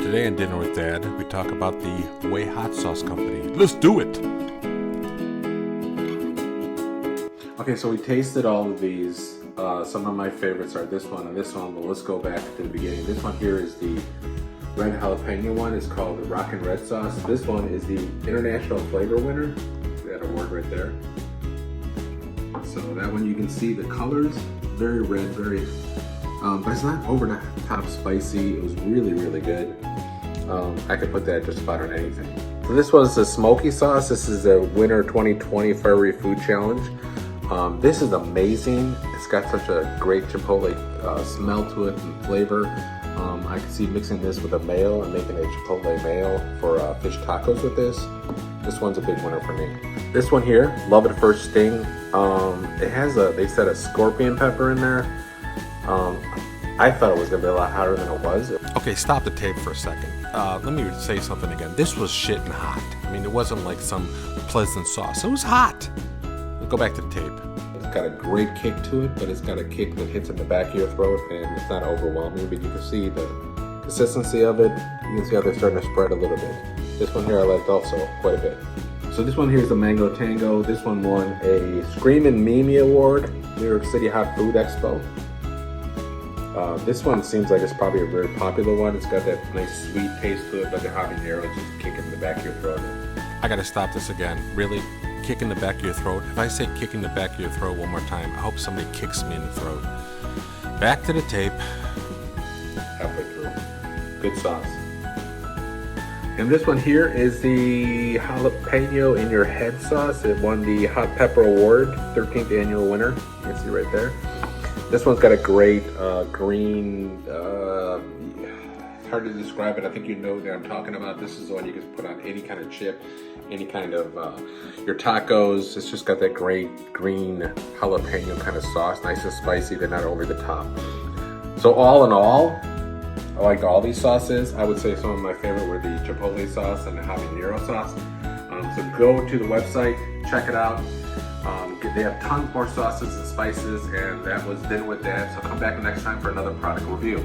Today on Dinner with Dad, we talk about the Way Hot Sauce Company. Let's do it! Okay, so we tasted all of these. Some of my favorites are this one and this one, but let's go back to the beginning. This one here is the red jalapeno one. It's called the Rockin' Red Sauce. This one is the International Flavor winner. That award right there. So that one you can see the colors, very red, very, but it's not over the top spicy. It was really, really good. I could put that just about on anything. So this was the Smoky Sauce. This is the Winter 2020 Fiery Food Challenge. This is amazing. It's got such a great chipotle smell to it and flavor. I can see mixing this with a mayo and making a chipotle mayo for fish tacos with this. This one's a big winner for me. This one here, Love at First Sting. It has they said a scorpion pepper in there. I thought it was gonna be a lot hotter than it was. Okay, stop the tape for a second. Let me say something again. This was shit and hot. I mean, it wasn't like some pleasant sauce. It was hot. Go back to the tape. It's got a great kick to it, but it's got a kick that hits in the back of your throat, and it's not overwhelming, but you can see the consistency of it. You can see how they're starting to spread a little bit. This one here I liked also quite a bit. So this one here is the Mango Tango. This one won a Screamin' Mimi Award, New York City Hot Food Expo. This one seems like it's probably a very popular one. It's got that nice sweet taste to it, but the habanero is just kicking in the back of your throat. I gotta stop this again. Really? Kick in the back of your throat? If I say kick in the back of your throat one more time, I hope somebody kicks me in the throat. Back to the tape. Halfway through. Good sauce. And this one here is the Jalapeno in Your Head sauce. It won the Hot Pepper Award, 13th annual winner. You can see right there. This one's got a great green, it's hard to describe it. I think you know what I'm talking about. This is the one you can put on any kind of chip, any kind of, your tacos. It's just got that great green jalapeno kind of sauce, nice and spicy, but not over the top. So all in all, I liked all these sauces. I would say some of my favorite were the chipotle sauce and the habanero sauce. So go to the website, check it out. They have tons more sauces and spices, and that was Dinner with Dad. So come back next time for another product review.